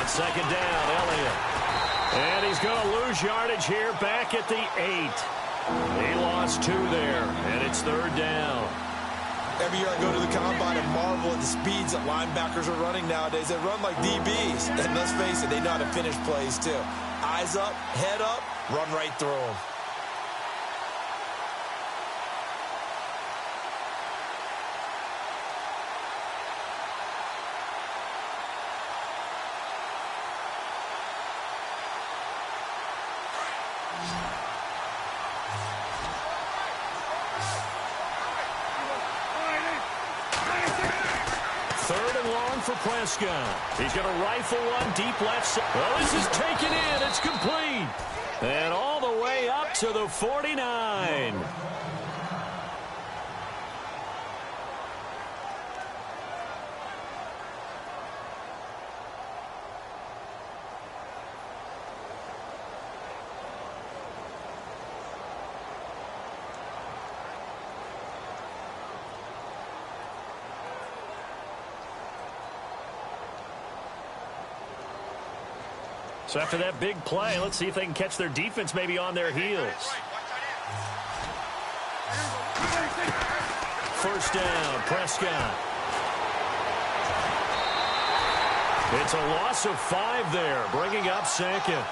On second down, Elliott. And he's going to lose yardage here back at the 8. He lost 2 there, and it's third down. Every year I go to the combine and marvel at the speeds that linebackers are running nowadays. They run like DBs. And let's face it, they know how to finish plays too. Eyes up, head up, run right through them. For Prescott. He's going to rifle one deep left side. Well, this is taken in. It's complete. And all the way up to the 49. So after that big play, let's see if they can catch their defense maybe on their heels. First down, Prescott. It's a loss of 5 there, bringing up second.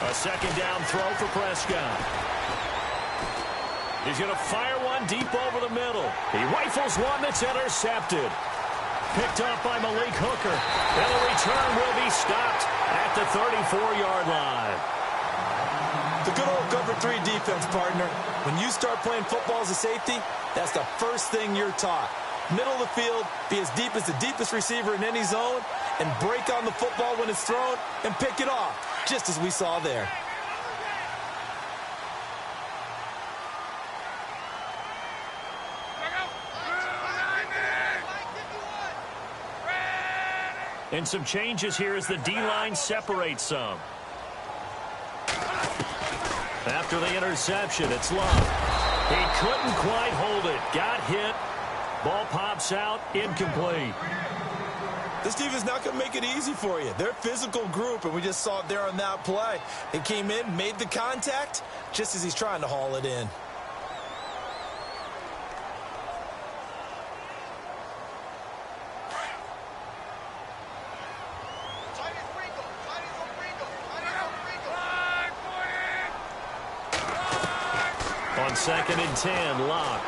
A second down throw for Prescott. He's going to fire one deep over the middle. He rifles one that's intercepted. Picked up by Malik Hooker. And the return will be stopped at the 34-yard line. The good old cover 3 defense, partner. When you start playing football as a safety, that's the first thing you're taught. Middle of the field, be as deep as the deepest receiver in any zone, and break on the football when it's thrown and pick it off, just as we saw there. And some changes here as the D-line separates some. After the interception, it's Love. He couldn't quite hold it. Got hit. Ball pops out. Incomplete. This defense not going to make it easy for you. They're a physical group, and we just saw it there on that play. He came in, made the contact, just as he's trying to haul it in. On second and 10, Locke.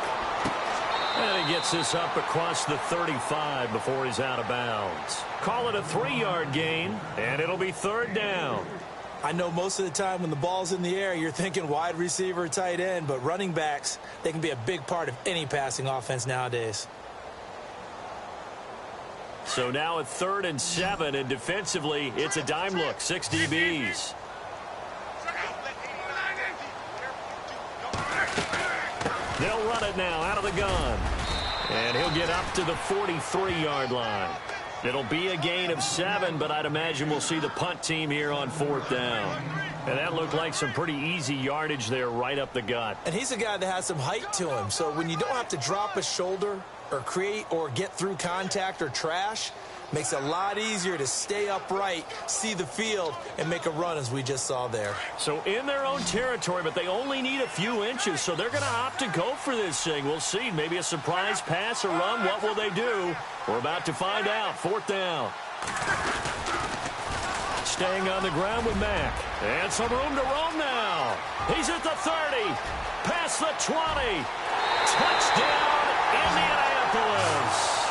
And he gets this up across the 35 before he's out of bounds. Call it a 3-yard gain, and it'll be third down. I know most of the time when the ball's in the air, you're thinking wide receiver, tight end, but running backs, they can be a big part of any passing offense nowadays. So now at 3rd and 7, and defensively, it's a dime look, 6 DBs. They'll run it now out of the gun. And he'll get up to the 43-yard line. It'll be a gain of 7, but I'd imagine we'll see the punt team here on 4th down. And that looked like some pretty easy yardage there right up the gut. And he's a guy that has some height to him. So when you don't have to drop a shoulder or create or get through contact or trash, makes it a lot easier to stay upright, see the field, and make a run as we just saw there. So in their own territory, but they only need a few inches, so they're going to opt to go for this thing. We'll see. Maybe a surprise pass or run. What will they do? We're about to find out. 4th down. Staying on the ground with Mack. And some room to roam now. He's at the 30. Past the 20. Touchdown, Indianapolis.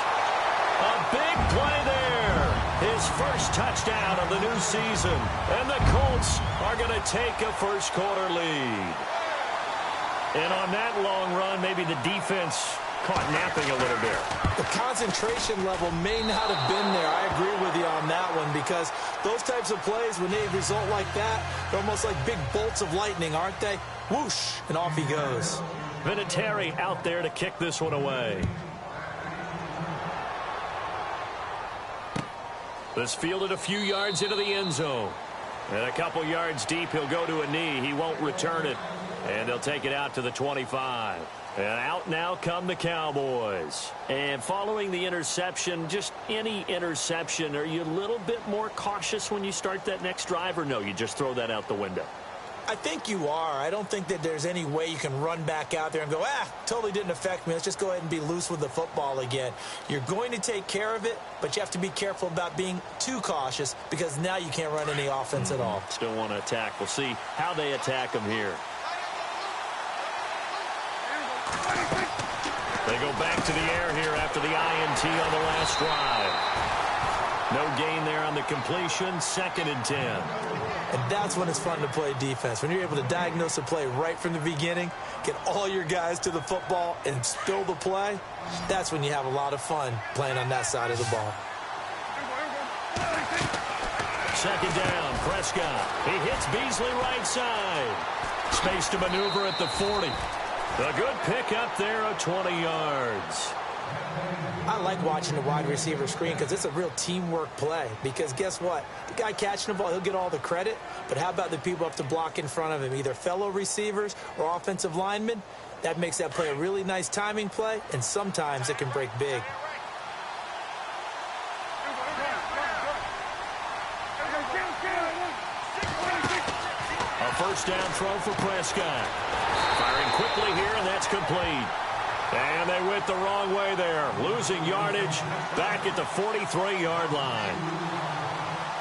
A big play there. His first touchdown of the new season. And the Colts are going to take a first-quarter lead. And on that long run, maybe the defense caught napping a little bit. The concentration level may not have been there. I agree with you on that one, because those types of plays, when they result like that, they're almost like big bolts of lightning, aren't they? Whoosh, and off he goes. Vinatieri out there to kick this one away. This fielded a few yards into the end zone. And a couple yards deep, he'll go to a knee. He won't return it. And they'll take it out to the 25. And out now come the Cowboys. And following the interception, just any interception, are you a little bit more cautious when you start that next drive, or no, you just throw that out the window? I think you are. I don't think that there's any way you can run back out there and go, totally didn't affect me. Let's just go ahead and be loose with the football again. You're going to take care of it, but you have to be careful about being too cautious because now you can't run any offense at all. Still want to attack. We'll see how they attack them here. They go back to the air here after the INT on the last drive. No gain there on the completion, 2nd and 10. And that's when it's fun to play defense. When you're able to diagnose a play right from the beginning, get all your guys to the football and spill the play, that's when you have a lot of fun playing on that side of the ball. 2nd down, Prescott. He hits Beasley right side. Space to maneuver at the 40. A good pickup there of 20 yards. I like watching the wide receiver screen because it's a real teamwork play. Because guess what? The guy catching the ball, he'll get all the credit. But how about the people up to block in front of him, either fellow receivers or offensive linemen? That makes that play a really nice timing play, and sometimes it can break big. A 1st down throw for Prescott. Firing quickly here, and that's complete. And they went the wrong way there. Losing yardage back at the 43-yard line.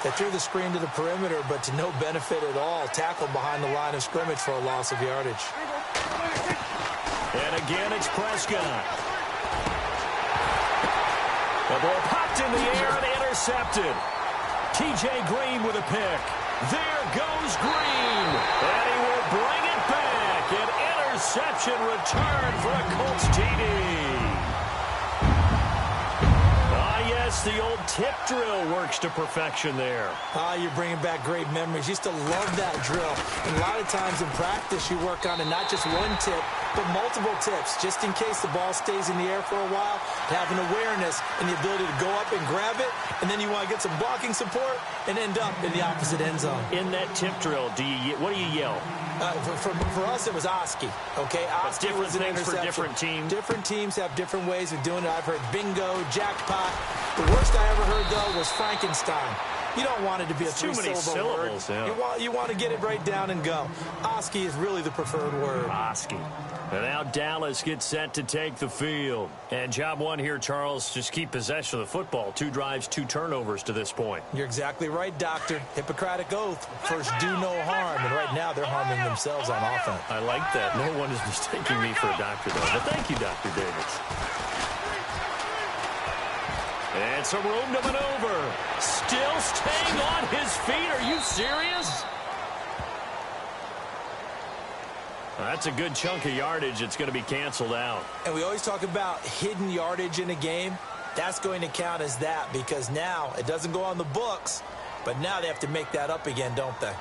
They threw the screen to the perimeter, but to no benefit at all. Tackled behind the line of scrimmage for a loss of yardage. And again, it's Prescott. The ball popped in the air and intercepted. T.J. Green with a pick. There goes Green. And he will bring it back. An interception return for a Colts TD. Yes, the old tip drill works to perfection there. You're bringing back great memories. Used to love that drill. And a lot of times in practice, you work on it, not just one tip, but multiple tips, just in case the ball stays in the air for a while, to have an awareness and the ability to go up and grab it, and then you want to get some blocking support and end up in the opposite end zone. In that tip drill, what do you yell? For us, it was Oski. Okay, Oski was an interception. For different teams. Different teams have different ways of doing it. I've heard bingo, jackpot. The worst I ever heard, though, was Frankenstein. You don't want it to be a three-syllable word. Yeah. You want to get it right down and go. Oski is really the preferred word. Oski. And now Dallas gets set to take the field. And job one here, Charles, just keep possession of the football. 2 drives, 2 turnovers to this point. You're exactly right, Doctor. Hippocratic oath. First, do no harm. And right now, they're harming themselves on offense. I like that. No one is mistaking me for a doctor, though. But thank you, Dr. Davis. And some room to maneuver. Still staying on his feet. Are you serious? That's a good chunk of yardage. It's going to be canceled out. And we always talk about hidden yardage in a game. That's going to count as that because now it doesn't go on the books, but now they have to make that up again, don't they?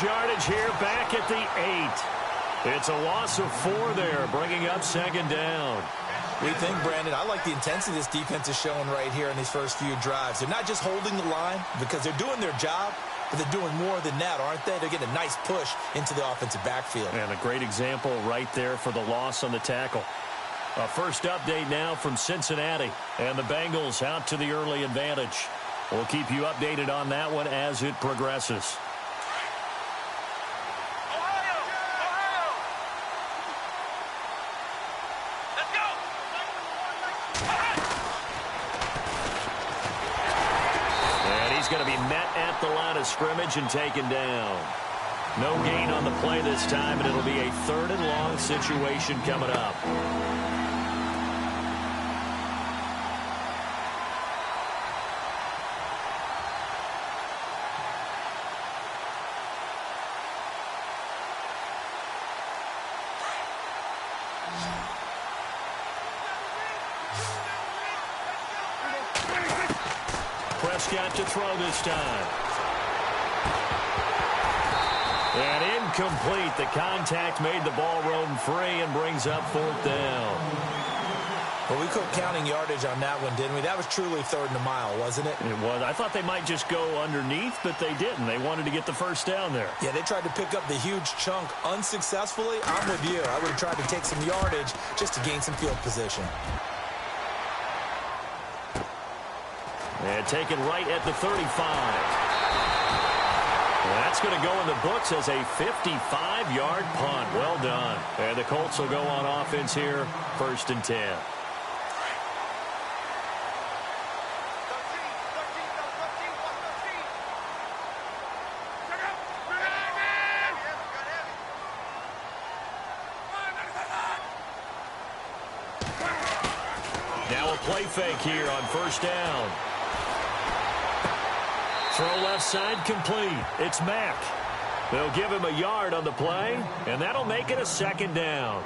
Yardage here back at the 8. It's a loss of 4 there, bringing up 2nd down. We think, Brandon, I like the intensity this defense is showing right here in these first few drives. They're not just holding the line because they're doing their job, but they're doing more than that, aren't they? They're getting a nice push into the offensive backfield. And a great example right there for the loss on the tackle. A first update now from Cincinnati, and the Bengals out to the early advantage. We'll keep you updated on that one as it progresses. Going to be met at the line of scrimmage and taken down. No gain on the play this time, and it'll be a 3rd and long situation coming up. Prescott to throw this time. And incomplete. The contact made the ball roam free and brings up 4th down. Well, we quit counting yardage on that one, didn't we? That was truly 3rd and a mile, wasn't it? It was. I thought they might just go underneath, but they didn't. They wanted to get the first down there. Yeah, they tried to pick up the huge chunk unsuccessfully. I'm with you. I would have tried to take some yardage just to gain some field position. And taken right at the 35. That's going to go in the books as a 55-yard punt. Well done. And the Colts will go on offense here, 1st and 10. Now a play fake here on 1st down. Throw left side complete. It's Mack. They'll give him a yard on the play, and that'll make it a 2nd down.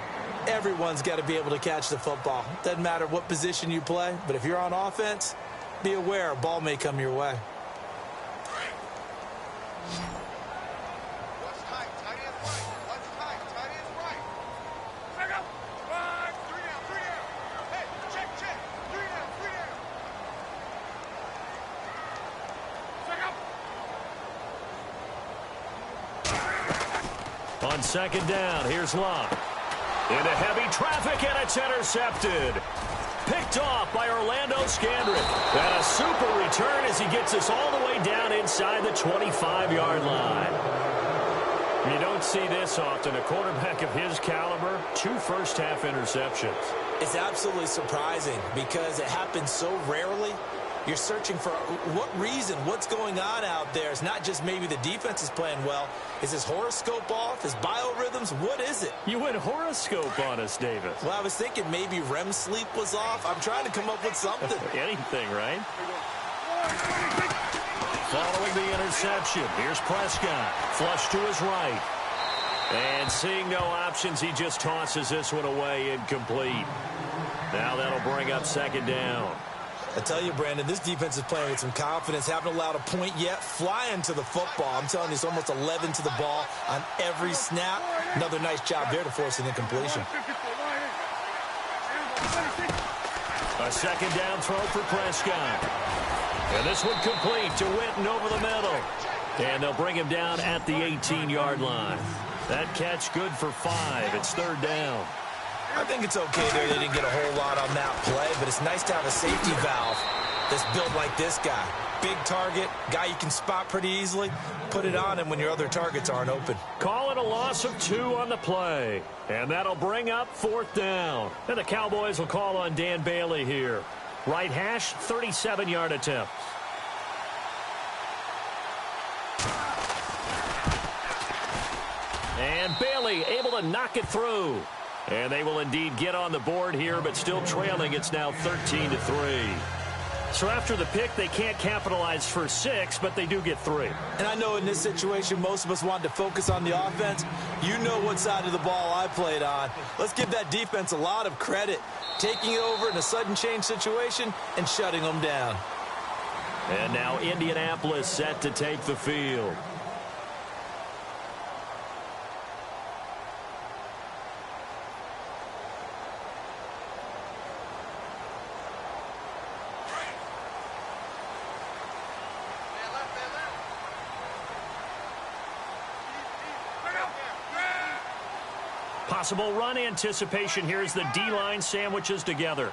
Everyone's got to be able to catch the football. Doesn't matter what position you play, but if you're on offense, be aware a ball may come your way. On 2nd down, here's Locke. Into heavy traffic, and it's intercepted. Picked off by Orlando Scandrick. And a super return as he gets us all the way down inside the 25-yard line. You don't see this often. A quarterback of his caliber, 2 first-half interceptions. It's absolutely surprising because it happens so rarely. You're searching for what reason, what's going on out there. It's not just maybe the defense is playing well. Is his horoscope off? His biorhythms? What is it? You went horoscope on us, Davis. Well, I was thinking maybe REM sleep was off. I'm trying to come up with something. Anything, right? Following the interception, here's Prescott. Flush to his right. And seeing no options, he just tosses this one away, incomplete. Now that'll bring up 2nd down. I tell you, Brandon, this defense is playing with some confidence. Haven't allowed a point yet. Flying to the football. I'm telling you, it's almost 11 to the ball on every snap. Another nice job there to force an incompletion. A 2nd down throw for Prescott. And this one complete to Witten over the middle. And they'll bring him down at the 18-yard line. That catch good for 5. It's 3rd down. I think it's okay there. They didn't get a whole lot on that play, but it's nice to have a safety valve that's built like this guy. Big target, guy you can spot pretty easily. Put it on him when your other targets aren't open. Call it a loss of 2 on the play. And that'll bring up 4th down. And the Cowboys will call on Dan Bailey here. Right hash, 37-yard attempt. And Bailey able to knock it through. And they will indeed get on the board here, but still trailing. It's now 13-3. So after the pick, they can't capitalize for 6, but they do get 3. And I know in this situation, most of us wanted to focus on the offense. You know what side of the ball I played on. Let's give that defense a lot of credit. Taking it over in a sudden change situation and shutting them down. And now Indianapolis set to take the field. Possible run anticipation here as the D-line sandwiches together.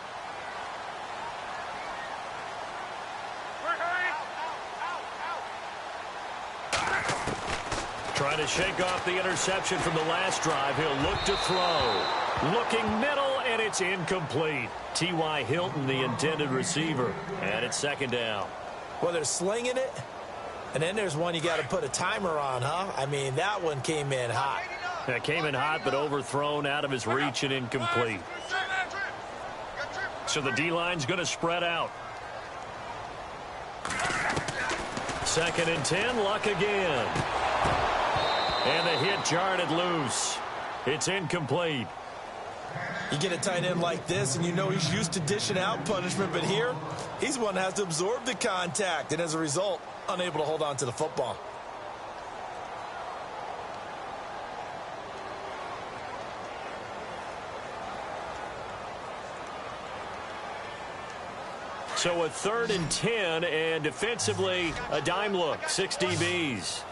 Trying to shake off the interception from the last drive. He'll look to throw. Looking middle, and it's incomplete. T.Y. Hilton, the intended receiver. And it's 2nd down. Well, they're slinging it. And then there's one you got to put a timer on, huh? I mean, that one came in hot. That came in hot, but overthrown out of his reach and incomplete. So the D-line's going to spread out. 2nd and 10, Luck again. And the hit jarred it loose. It's incomplete. You get a tight end like this, and you know he's used to dishing out punishment, but here, he's the one that has to absorb the contact, and as a result, unable to hold on to the football. So a 3rd and 10, and defensively, a dime look, 6 DBs.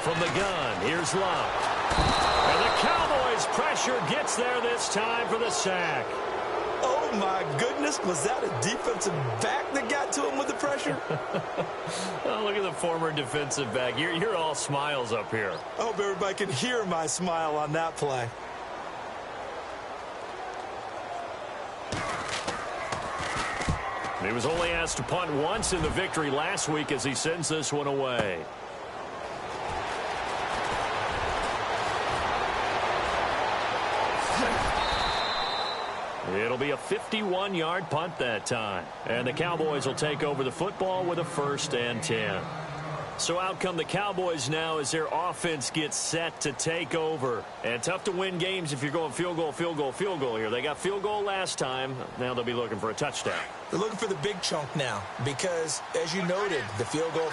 From the gun, here's Love. And the Cowboys' pressure gets there this time for the sack. Oh, my goodness. Was that a defensive back that got to him with the pressure? Oh, look at the former defensive back. You're all smiles up here. I hope everybody can hear my smile on that play. He was only asked to punt once in the victory last week as he sends this one away. It'll be a 51-yard punt that time. And the Cowboys will take over the football with a 1st and 10. So out come the Cowboys now as their offense gets set to take over. And tough to win games if you're going field goal, field goal, field goal here. They got field goal last time. Now they'll be looking for a touchdown. They're looking for the big chunk now because, as you noted, the field goal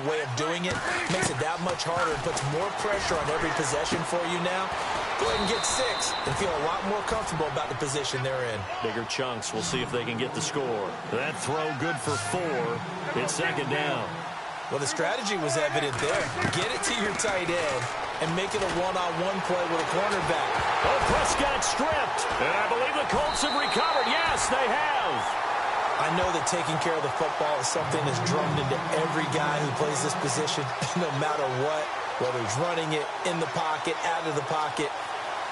way of doing it makes it that much harder and puts more pressure on every possession for you now. Go ahead and get 6 and feel a lot more comfortable about the position they're in. Bigger chunks. We'll see if they can get the score. That throw good for 4. It's 2nd down. Well, the strategy was evident there. Get it to your tight end and make it a one-on-one play with a cornerback. Oh, Prescott stripped. And I believe the Colts have recovered. Yes, they have. I know that taking care of the football is something that's drummed into every guy who plays this position, no matter what, whether he's running it, in the pocket, out of the pocket.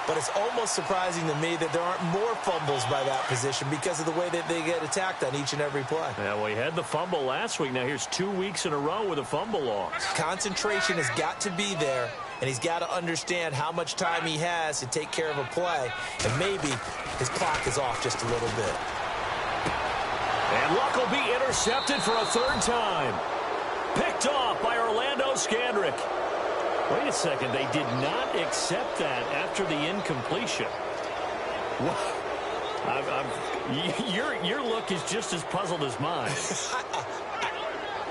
But it's almost surprising to me that there aren't more fumbles by that position because of the way that they get attacked on each and every play. Yeah, well, he had the fumble last week. Now here's 2 weeks in a row with a fumble loss. Concentration has got to be there, and he's got to understand how much time he has to take care of a play. And maybe his clock is off just a little bit. And Luck will be intercepted for a 3rd time. Picked off by Orlando Scandrick. Wait a second, they did not accept that after the incompletion. Your look is just as puzzled as mine.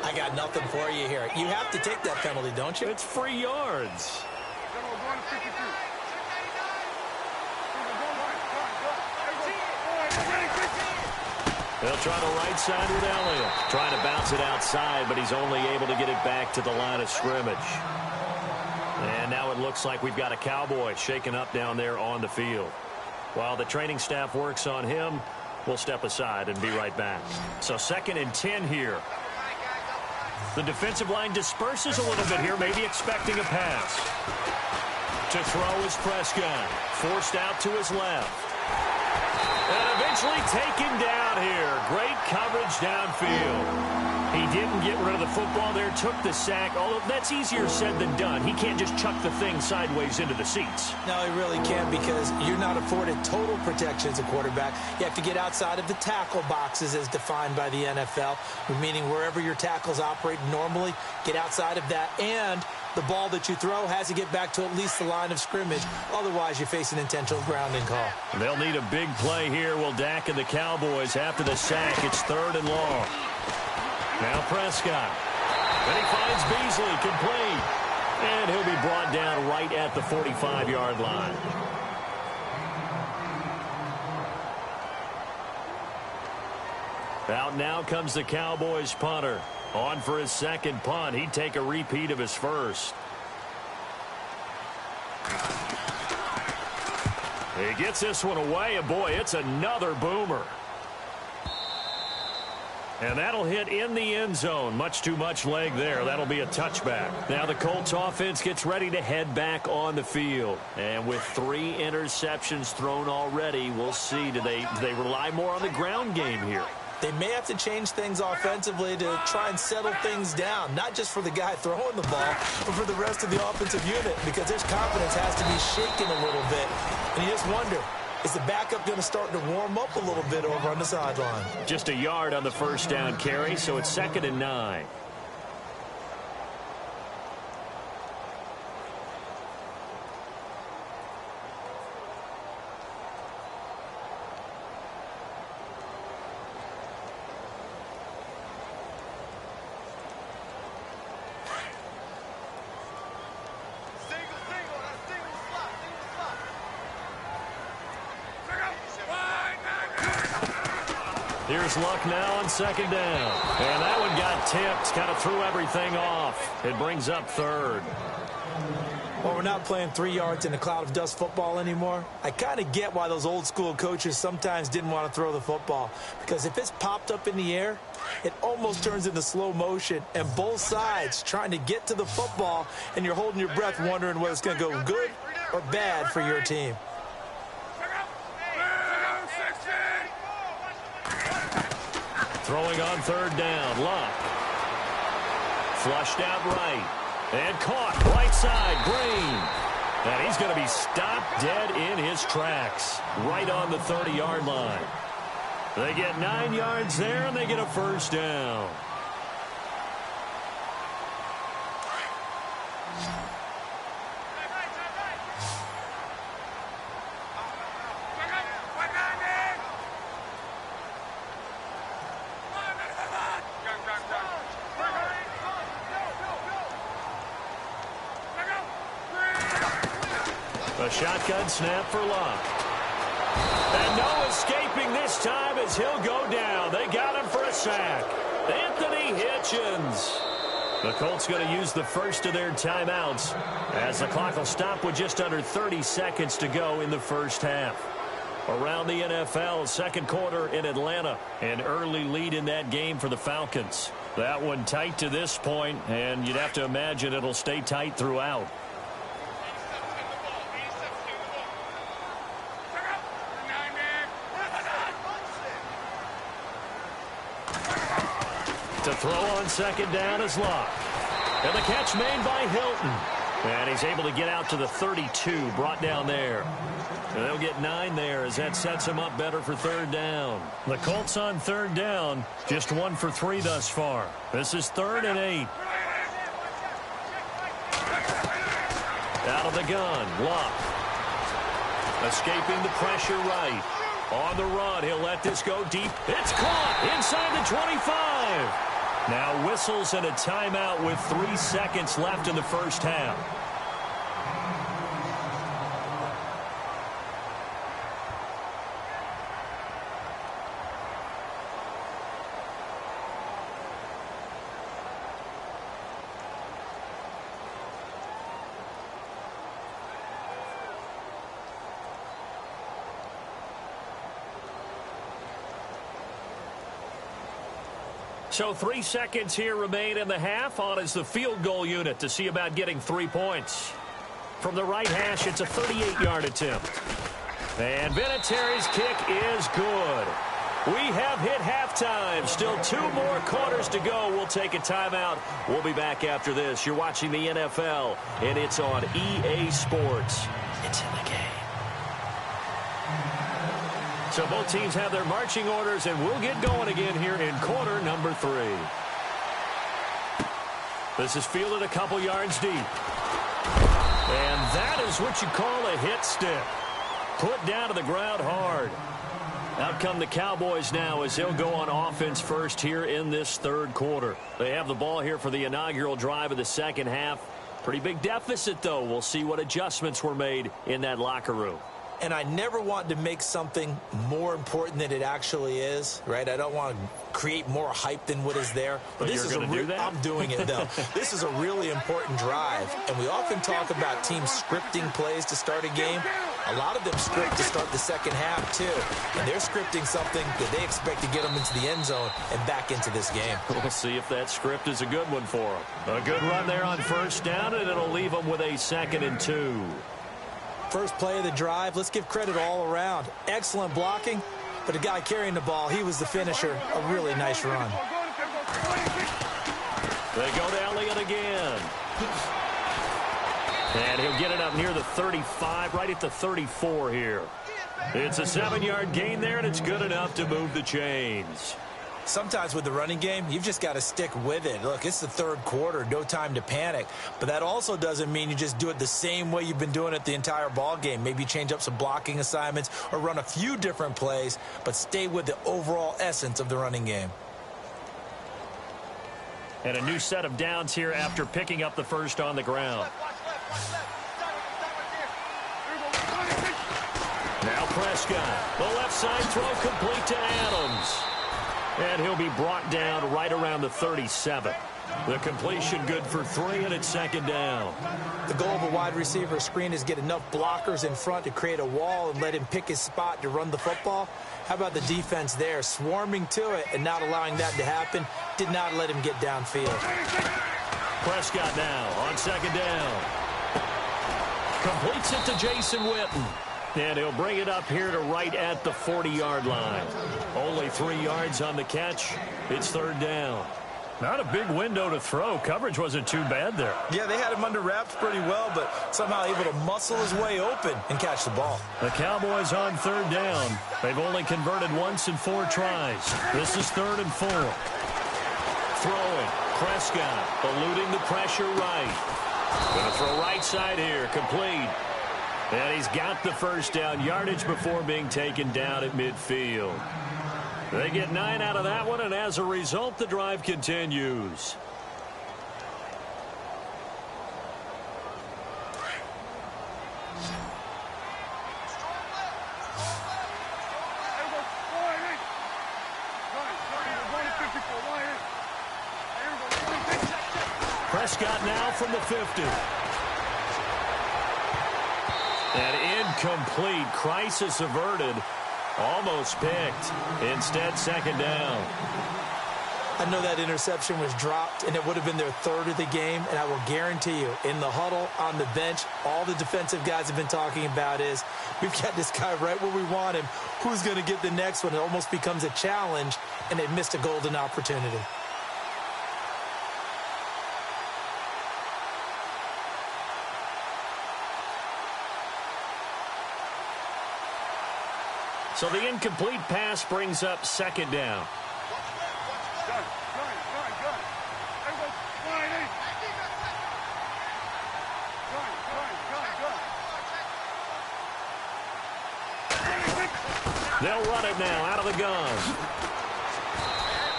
I got nothing for you here. You have to take that penalty, don't you? It's free yards. They'll try the right side with Elliott. Trying to bounce it outside, but he's only able to get it back to the line of scrimmage. And now it looks like we've got a Cowboy shaken up down there on the field. While the training staff works on him, we'll step aside and be right back. So 2nd and 10 here. The defensive line disperses a little bit here, maybe expecting a pass. To throw is Prescott. Forced out to his left. And eventually taken down here. Great coverage downfield. He didn't get rid of the football there, took the sack, although that's easier said than done. He can't just chuck the thing sideways into the seats. No, he really can't because you're not afforded total protection as a quarterback. You have to get outside of the tackle boxes as defined by the NFL, meaning wherever your tackles operate normally, get outside of that, and the ball that you throw has to get back to at least the line of scrimmage. Otherwise, you face an intentional grounding call. They'll need a big play here. Will Dak and the Cowboys after the sack. It's 3rd and long. Now Prescott. Then he finds Beasley, complete. And he'll be brought down right at the 45-yard line. Out now comes the Cowboys punter. On for his 2nd punt. He'd take a repeat of his 1st. He gets this one away, and boy, it's another boomer. And that'll hit in the end zone. Much too much leg there. That'll be a touchback. Now the Colts offense gets ready to head back on the field. And with 3 interceptions thrown already, we'll see. Do they rely more on the ground game here? They may have to change things offensively to try and settle things down, not just for the guy throwing the ball, but for the rest of the offensive unit, because his confidence has to be shaken a little bit. And you just wonder, is the backup going to start to warm up a little bit over on the sideline? Just a yard on the 1st down carry, so it's 2nd and 9. Here's Luck now on second down. And that one got tipped, kind of threw everything off. It brings up third. Well, we're not playing 3 yards in a cloud of dust football anymore. I kind of get why those old school coaches sometimes didn't want to throw the football. Because if it's popped up in the air, it almost turns into slow motion. And both sides trying to get to the football, and you're holding your breath wondering whether it's going to go good or bad for your team. Throwing on third down, Luck. Flushed out right. And caught right side, Green. And he's going to be stopped dead in his tracks. Right on the 30-yard line. They get 9 yards there, and they get a first down. A shotgun snap for Luck. And no escaping this time as he'll go down. They got him for a sack. Anthony Hitchens. The Colts going to use the first of their timeouts as the clock will stop with just under 30 seconds to go in the first half. Around the NFL, second quarter in Atlanta. An early lead in that game for the Falcons. That one tight to this point, and you'd have to imagine it'll stay tight throughout. To throw on second down is Luck. And the catch made by Hilton. And he's able to get out to the 32, brought down there. And they'll get 9 there as that sets him up better for third down. The Colts on third down, just 1 for 3 thus far. This is 3rd and 8. Out of the gun, Luck. Escaping the pressure right. On the run, he'll let this go deep. It's caught inside the 25. Now whistles and a timeout with 3 seconds left in the first half. So 3 seconds here remain in the half. On is the field goal unit to see about getting 3 points. From the right hash, it's a 38-yard attempt. And Vinatieri's kick is good. We have hit halftime. Still 2 more quarters to go. We'll take a timeout. We'll be back after this. You're watching the NFL, and it's on EA Sports. It's in the game. So both teams have their marching orders, and we'll get going again here in quarter number 3. This is fielded a couple yards deep. And that is what you call a hit stick. Put down to the ground hard. Out come the Cowboys now as they'll go on offense first here in this third quarter. They have the ball here for the inaugural drive of the second half. Pretty big deficit, though. We'll see what adjustments were made in that locker room. And I never want to make something more important than it actually is, right? I don't want to create more hype than what is there. But this is I'm doing it, though. This is a really important drive. And we often talk about teams scripting plays to start a game. A lot of them script to start the second half, too. And they're scripting something that they expect to get them into the end zone and back into this game. We'll see if that script is a good one for them. A good run there on first down, and it'll leave them with a 2nd and 2. First play of the drive, let's give credit all around. Excellent blocking, but the guy carrying the ball, he was the finisher. A really nice run. They go to Elliott again. And he'll get it up near the 35, right at the 34 here. It's a 7-yard gain there, and it's good enough to move the chains. Sometimes with the running game, you've just got to stick with it. Look, it's the third quarter, no time to panic. But that also doesn't mean you just do it the same way you've been doing it the entire ball game. Maybe change up some blocking assignments or run a few different plays, but stay with the overall essence of the running game. And a new set of downs here after picking up the first on the ground. Now Prescott, the left side throw complete to Adams. And he'll be brought down right around the 37. The completion good for 3, and it's second down. The goal of a wide receiver screen is get enough blockers in front to create a wall and let him pick his spot to run the football. How about the defense there, swarming to it and not allowing that to happen? Did not let him get downfield. Prescott now on second down. Completes it to Jason Witten. And he'll bring it up here to right at the 40-yard line. Only 3 yards on the catch. It's third down. Not a big window to throw. Coverage wasn't too bad there. Yeah, they had him under wraps pretty well, but somehow able to muscle his way open and catch the ball. The Cowboys on third down. They've only converted once in 4 tries. This is 3rd and 4. Throwing. Prescott eluding the pressure right. Going to throw right side here. Complete. And he's got the first down yardage before being taken down at midfield. They get 9 out of that one, and as a result, the drive continues. Prescott now from the 50. And incomplete. Crisis averted. Almost picked. Instead, second down. I know that interception was dropped, and it would have been their 3rd of the game, and I will guarantee you, in the huddle, on the bench, all the defensive guys have been talking about is, we've got this guy right where we want him. Who's going to get the next one? It almost becomes a challenge, and they missed a golden opportunity. So the incomplete pass brings up second down. They'll run it now out of the gun.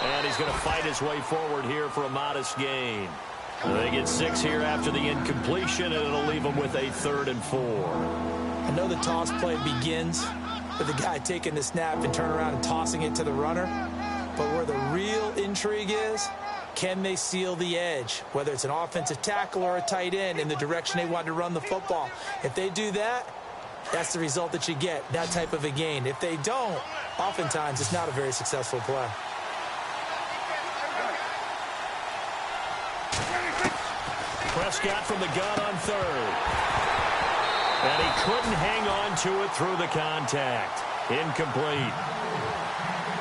And he's going to fight his way forward here for a modest gain. They get 6 here after the incompletion, and it'll leave them with a 3rd and 4. I know the toss play begins with the guy taking the snap and turn around and tossing it to the runner. But where the real intrigue is, can they seal the edge? Whether it's an offensive tackle or a tight end in the direction they want to run the football. If they do that, that's the result that you get, that type of a gain. If they don't, oftentimes it's not a very successful play. Prescott from the gun on 3rd. And he couldn't hang on to it through the contact. Incomplete.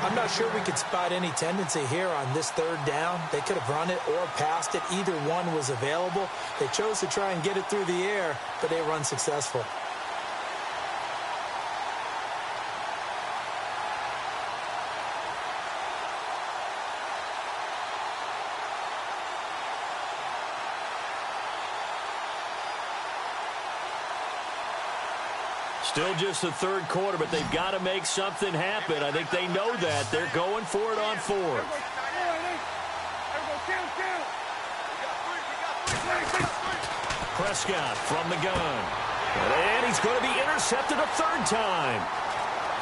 I'm not sure we could spot any tendency here on this 3rd down. They could have run it or passed it. Either one was available. They chose to try and get it through the air, but they were unsuccessful. Still just the 3rd quarter, but they've got to make something happen. I think they know that. They're going for it on 4th. Prescott from the gun. And he's going to be intercepted a 3rd time.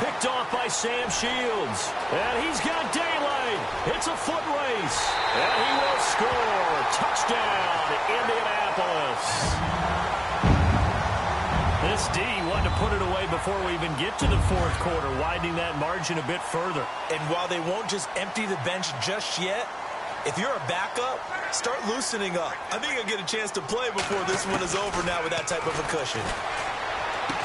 Picked off by Sam Shields. And he's got daylight. It's a foot race. And he will score. Touchdown, Indianapolis. This D wanted to put it away before we even get to the 4th quarter, widening that margin a bit further. And while they won't just empty the bench just yet, if you're a backup, start loosening up. I think you'll get a chance to play before this one is over now with that type of a cushion.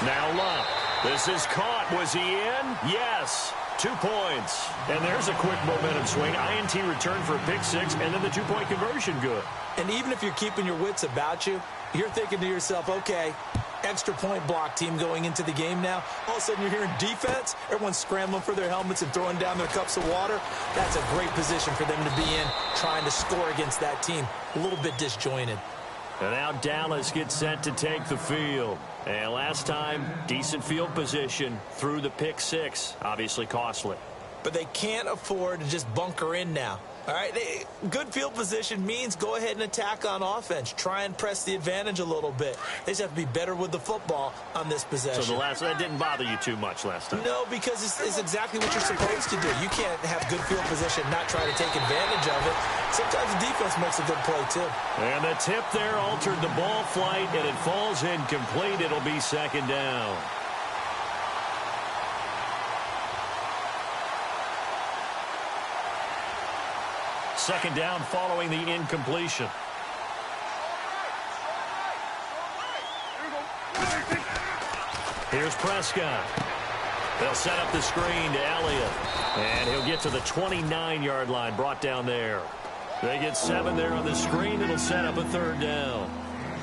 Now Luck. This is caught. Was he in? Yes. 2 points. And there's a quick momentum swing. INT return for a pick 6, and then the 2-point conversion good. And even if you're keeping your wits about you, you're thinking to yourself, okay, extra point block team going into the game now. All of a sudden you're hearing defense. Everyone's scrambling for their helmets and throwing down their cups of water. That's a great position for them to be in, trying to score against that team. A little bit disjointed. And now Dallas gets set to take the field. And last time, decent field position through the pick 6. Obviously costly. But they can't afford to just bunker in now. All right, good field position means go ahead and attack on offense. Try and press the advantage a little bit. They just have to be better with the football on this possession. So that didn't bother you too much last time? No, because it's exactly what you're supposed to do. You can't have good field position and not try to take advantage of it. Sometimes the defense makes a good play, too. And the tip there altered the ball flight, and it falls incomplete. It'll be second down. Second down following the incompletion. Here's Prescott. They'll set up the screen to Elliott. And he'll get to the 29-yard line, brought down there. They get 7 there on the screen. It'll set up a third down.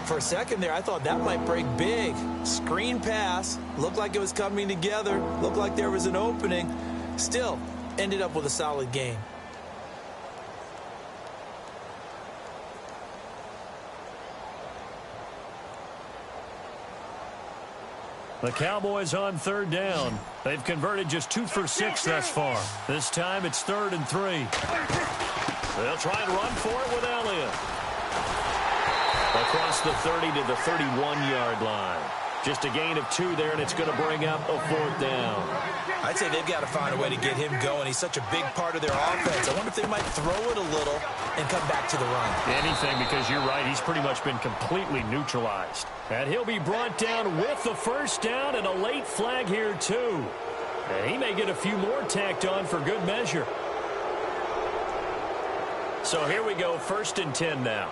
For a second there, I thought that might break big. Screen pass. Looked like it was coming together. Looked like there was an opening. Still, ended up with a solid game. The Cowboys on third down. They've converted just 2 for 6 thus far. This time it's 3rd and 3. They'll try and run for it with Elliott. Across the 30 to the 31-yard line. Just a gain of 2 there, and it's going to bring up a 4th down. I'd say they've got to find a way to get him going. He's such a big part of their offense. I wonder if they might throw it a little and come back to the run. Anything, because you're right. He's pretty much been completely neutralized. And he'll be brought down with the first down and a late flag here, too. And he may get a few more tacked on for good measure. So here we go, 1st and 10 now.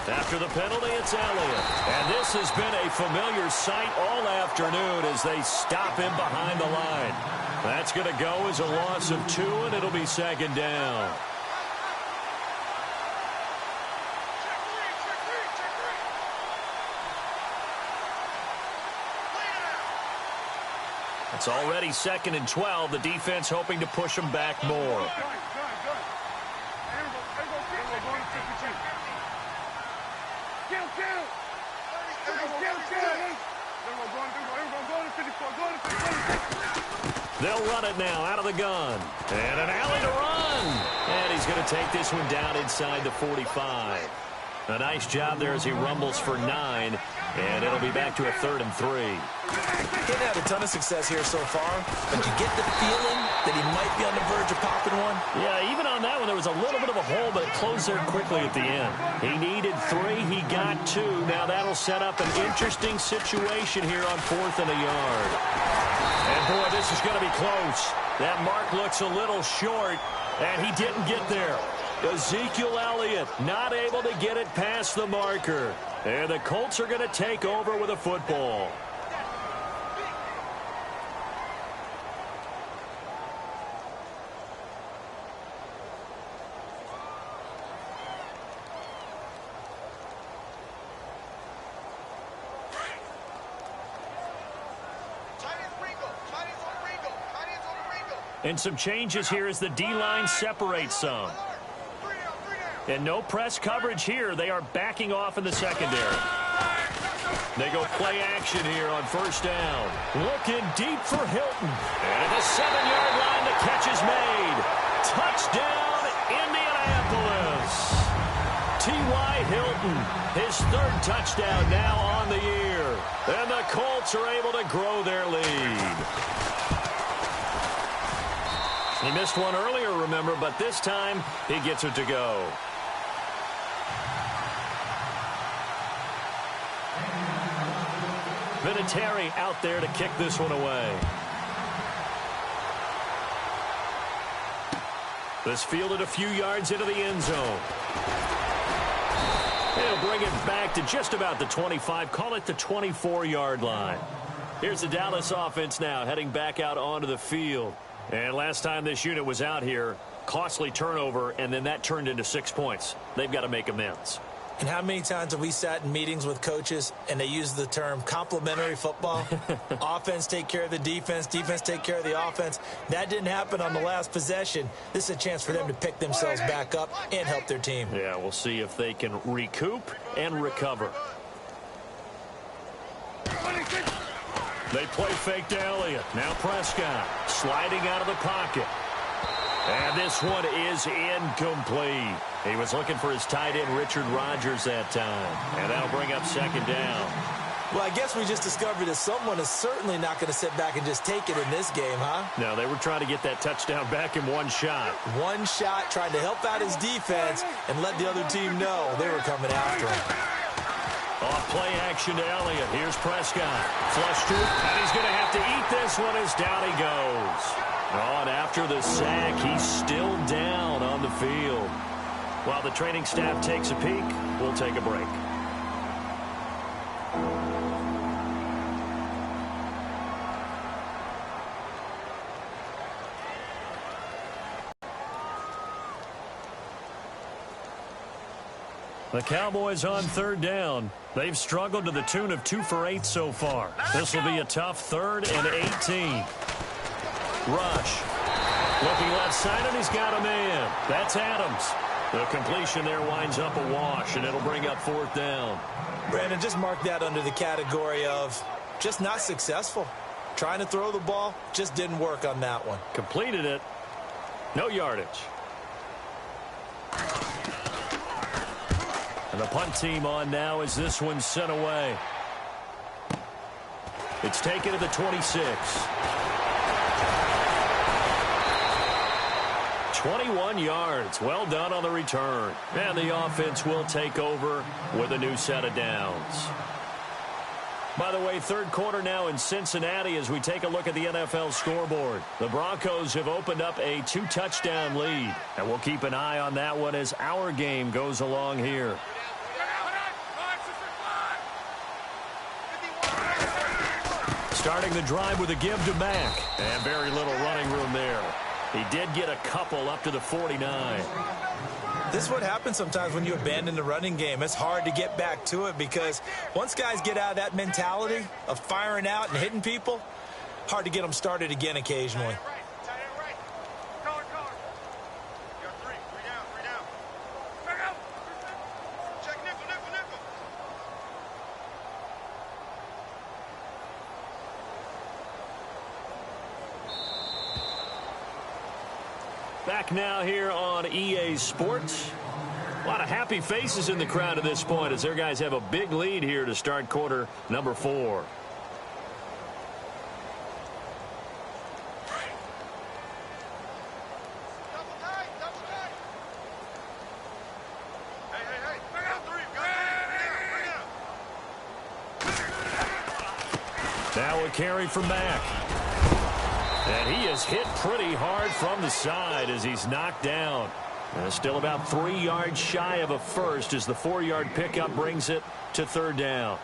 After the penalty, it's Elliott. And this has been a familiar sight all afternoon as they stop him behind the line. That's going to go as a loss of 2, and it'll be second down. It's already 2nd and 12. The defense hoping to push them back more. They'll run it now out of the gun. And an alley to run. And he's going to take this one down inside the 45. A nice job there as he rumbles for 9. And it'll be back to a 3rd and 3. He's had a ton of success here so far, but you get the feeling that he might be on the verge of popping one. Yeah, even on that one, there was a little bit of a hole, but it closed there quickly at the end. He needed 3. He got 2. Now that'll set up an interesting situation here on 4th and a yard. And, boy, this is going to be close. That mark looks a little short, and he didn't get there. Ezekiel Elliott not able to get it past the marker. And the Colts are going to take over with a football. And some changes here as the D-line separates some. And no press coverage here. They are backing off in the secondary. They go play action here on 1st down. Looking deep for Hilton. And at the 7-yard line, the catch is made. Touchdown, Indianapolis. T.Y. Hilton, his 3rd touchdown now on the year. And the Colts are able to grow their lead. He missed one earlier, remember, but this time he gets it to go. Vinatieri out there to kick this one away. This fielded a few yards into the end zone. He'll bring it back to just about the 25, call it the 24-yard line. Here's the Dallas offense now heading back out onto the field. And last time this unit was out here, costly turnover, and then that turned into 6 points. They've got to make amends. And how many times have we sat in meetings with coaches and they use the term complementary football? Offense take care of the defense, defense take care of the offense. That didn't happen on the last possession. This is a chance for them to pick themselves back up and help their team. Yeah, we'll see if they can recoup and recover. They play fake to Elliott. Now Prescott sliding out of the pocket. And this one is incomplete. He was looking for his tight end, Richard Rodgers, that time. And that'll bring up second down. Well, I guess we just discovered that someone is certainly not going to sit back and just take it in this game, huh? No, they were trying to get that touchdown back in one shot. One shot, trying to help out his defense and let the other team know they were coming after him. Off play action to Elliott. Here's Prescott. Flush to it, and he's going to have to eat this one as down he goes. Oh, and after the sack, he's still down on the field. While the training staff takes a peek, we'll take a break. The Cowboys on third down. They've struggled to the tune of 2 for 8 so far. This will be a tough 3rd and 18. Rush. Looking left side, and he's got a man. That's Adams. The completion there winds up a wash, and it'll bring up 4th down. Brandon, just mark that under the category of just not successful. Trying to throw the ball, just didn't work on that one. Completed it. No yardage. And the punt team on now as this one's sent away. It's taken to the 26. 21 yards. Well done on the return. And the offense will take over with a new set of downs. By the way, third quarter now in Cincinnati as we take a look at the NFL scoreboard. The Broncos have opened up a 2-touchdown lead. And we'll keep an eye on that one as our game goes along here. Starting the drive with a give to Mack. And very little running room there. He did get a couple up to the 49. This is what happens sometimes when you abandon the running game. It's hard to get back to it because once guys get out of that mentality of firing out and hitting people, hard to get them started again occasionally. Back now here on EA Sports. A lot of happy faces in the crowd at this point as their guys have a big lead here to start quarter number 4. Now a carry from Mack. And he is hit pretty hard from the side as he's knocked down. And still about 3 yards shy of a first as the 4-yard pickup brings it to third down.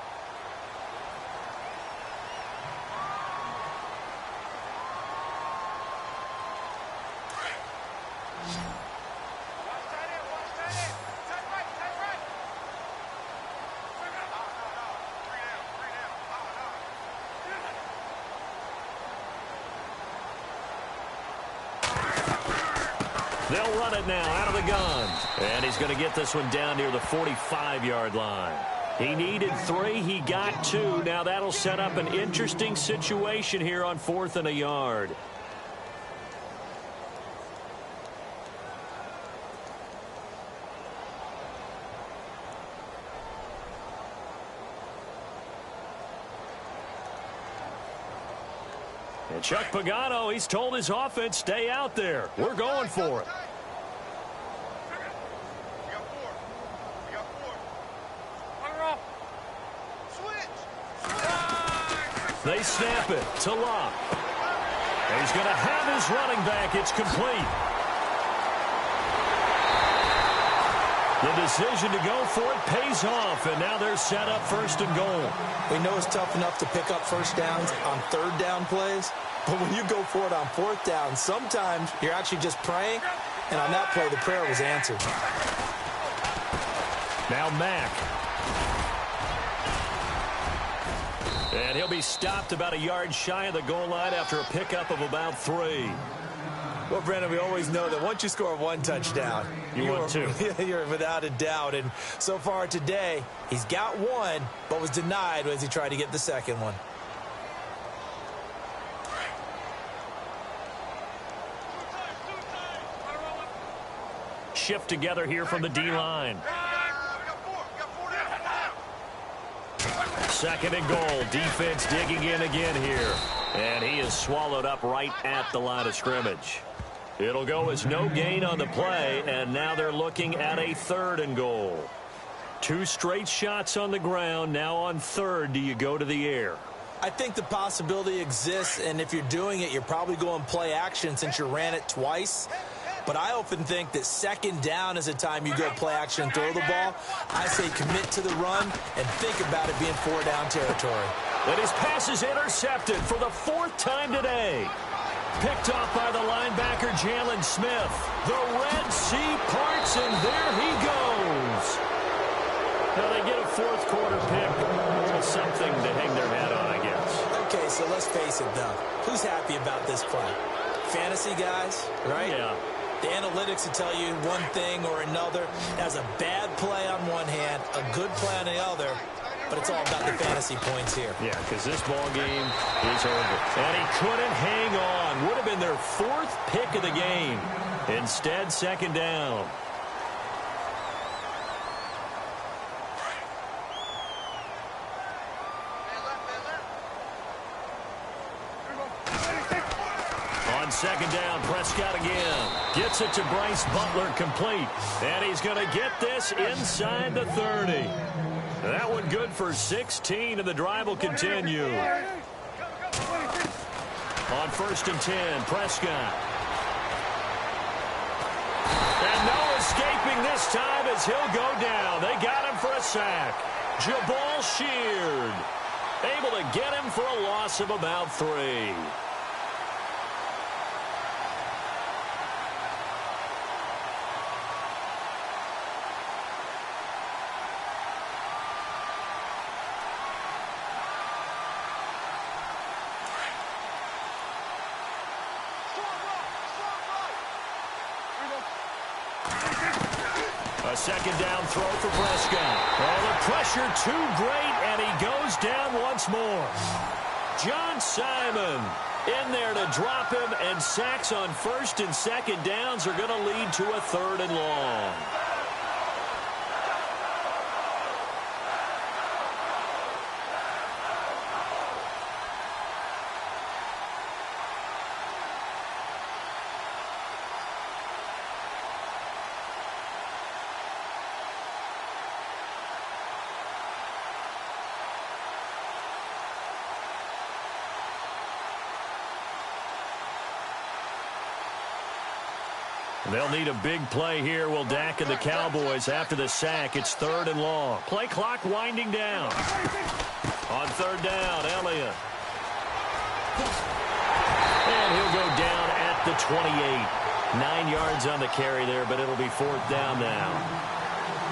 They'll run it now out of the gun. And he's going to get this one down near the 45-yard line. He needed 3. He got 2. Now that'll set up an interesting situation here on 4th and a yard. And Chuck Pagano, he's told his offense, stay out there. We're going for it. They snap it to Locke. He's going to have his running back. It's complete. The decision to go for it pays off, and now they're set up 1st and goal. We know it's tough enough to pick up first downs on third down plays, but when you go for it on 4th down, sometimes you're actually just praying, and on that play, the prayer was answered. Now Mack. And he'll be stopped about a yard shy of the goal line after a pickup of about 3. Well, Brandon, we always know that once you score one touchdown, you want two. You're without a doubt. And so far today, he's got one, but was denied as he tried to get the second one. Shift together here from the D-line. Second and goal. Defense digging in again here. And he is swallowed up right at the line of scrimmage. It'll go as no gain on the play, and now they're looking at a 3rd and goal. 2 straight shots on the ground. Now on 3rd, do you go to the air? I think the possibility exists, and if you're doing it, you're probably going play action since you ran it twice. But I often think that 2nd down is the time you go play action and throw the ball. I say commit to the run and think about it being 4-down territory. And his pass is intercepted for the 4th time today. Picked off by the linebacker, Jalen Smith. The Red Sea parts, and there he goes. Now they get a 4th quarter pick. Something to hang their hat on, I guess. Okay, so let's face it, though. Who's happy about this play? Fantasy guys, right? Yeah. The analytics will tell you one thing or another. That's a bad play on one hand, a good play on the other. But it's all about the fantasy points here. Yeah, because this ball game is over. And he couldn't hang on. Would have been their 4th pick of the game. Instead, 2nd down. On 2nd down, Prescott again. Gets it to Bryce Butler, complete. And he's going to get this inside the 30. That one good for 16, and the drive will continue. On 1st and 10, Prescott. And no escaping this time as he'll go down. They got him for a sack. Jabal Sheard able to get him for a loss of about 3. A 2nd down throw for Prescott. Oh, the pressure too great, and he goes down once more. John Simon in there to drop him, and sacks on 1st and 2nd downs are going to lead to a 3rd and long. They'll need a big play here, will Dak and the Cowboys after the sack. It's 3rd and long. Play clock winding down. On 3rd down, Elliott. And he'll go down at the 28. 9 yards on the carry there, but it'll be 4th down now.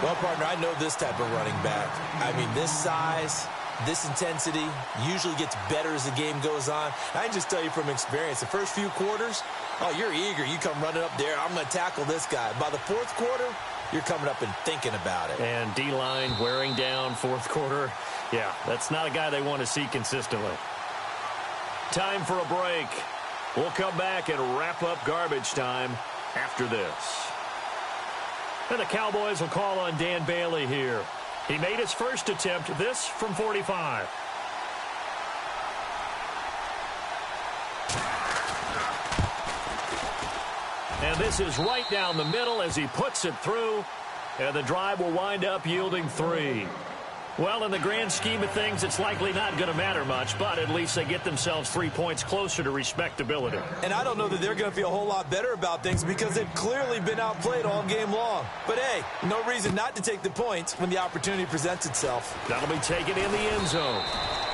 Well, partner, I know this type of running back. I mean, this size, this intensity usually gets better as the game goes on. I can just tell you from experience, the first few quarters, oh, you're eager. You come running up there. I'm going to tackle this guy. By the 4th quarter, you're coming up and thinking about it. And D-line wearing down 4th quarter. Yeah, that's not a guy they want to see consistently. Time for a break. We'll come back and wrap up garbage time after this. And the Cowboys will call on Dan Bailey here. He made his first attempt, this from 45. And this is right down the middle as he puts it through. And the drive will wind up yielding 3. Well, in the grand scheme of things, it's likely not going to matter much, but at least they get themselves 3 points closer to respectability. And I don't know that they're going to feel a whole lot better about things because they've clearly been outplayed all game long. But, hey, no reason not to take the points when the opportunity presents itself. That'll be taken in the end zone.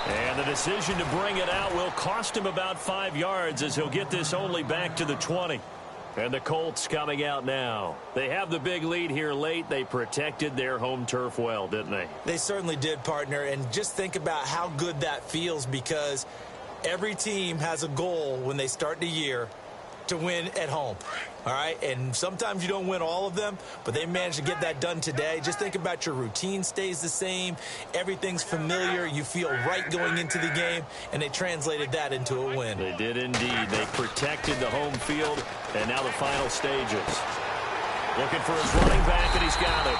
And the decision to bring it out will cost him about 5 yards as he'll get this only back to the 20. And the Colts coming out now. They have the big lead here late. They protected their home turf well, didn't they? They certainly did, partner. And just think about how good that feels, because every team has a goal when they start the year to win at home. All right, and sometimes you don't win all of them, but they managed to get that done today. Just think about your routine stays the same. Everything's familiar. You feel right going into the game, and they translated that into a win. They did indeed. They protected the home field, and now the final stages. Looking for his running back, and he's got it.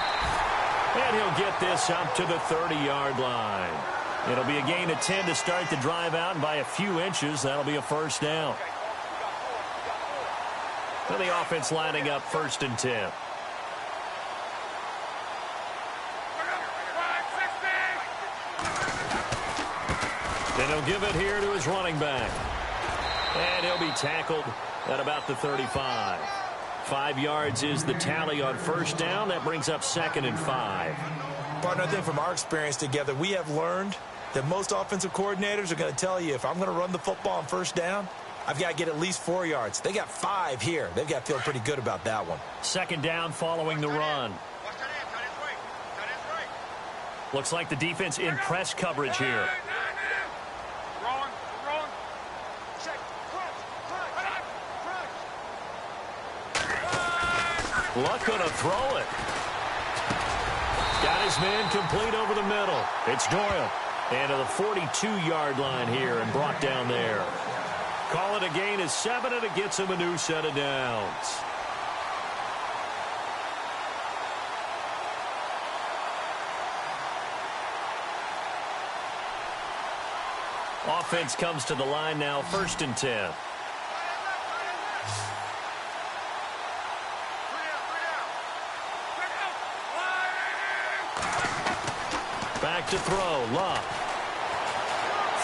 And he'll get this up to the 30-yard line. It'll be a gain of 10 to start the drive out, and by a few inches, that'll be a first down. And the offense lining up 1st and 10. And he'll give it here to his running back. And he'll be tackled at about the 35. 5 yards is the tally on first down. That brings up 2nd and 5. Partner, I think from our experience together, we have learned that most offensive coordinators are going to tell you, if I'm going to run the football on first down, I've got to get at least 4 yards. They got 5 here. They've got to feel pretty good about that one. 2nd down following the run. Looks like the defense in press coverage here. Luck going to throw it. Got his man complete over the middle. It's Doyle. And to the 42-yard line here and brought down there. Call it a gain of 7, and it gets him a new set of downs. Offense comes to the line now, 1st and 10. Back to throw, Luck.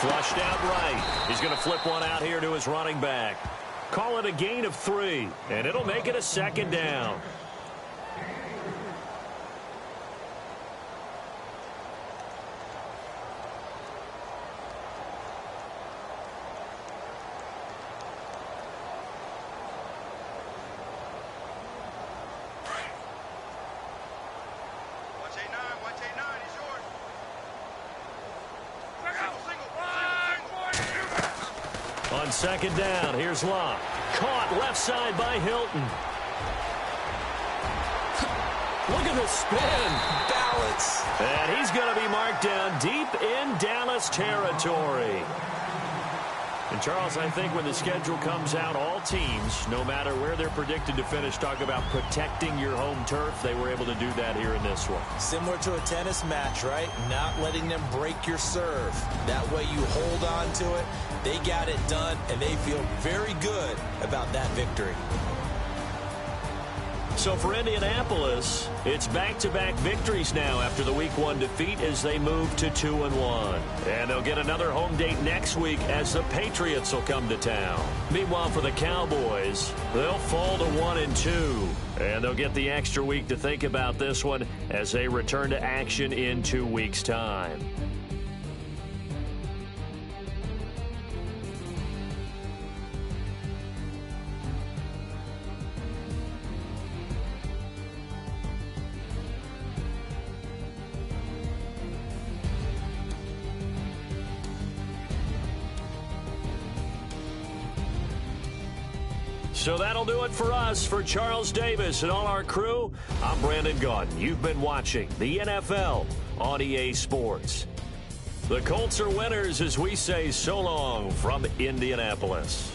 Flushed out right. He's going to flip one out here to his running back. Call it a gain of 3, and it'll make it a 2nd down. On 2nd down, here's Locke. Caught left side by Hilton. Look at the spin. Balance. And he's going to be marked down deep in Dallas territory. And, Charles, I think when the schedule comes out, all teams, no matter where they're predicted to finish, talk about protecting your home turf. They were able to do that here in this one. Similar to a tennis match, right? Not letting them break your serve. That way you hold on to it. They got it done, and they feel very good about that victory. So for Indianapolis, it's back-to-back victories now after the Week 1 defeat as they move to 2-1. And they'll get another home date next week as the Patriots will come to town. Meanwhile, for the Cowboys, they'll fall to 1-2. And they'll get the extra week to think about this one as they return to action in 2 weeks' time. So that'll do it for us. For Charles Davis and all our crew, I'm Brandon Gaudin. You've been watching the NFL on EA Sports. The Colts are winners as we say so long from Indianapolis.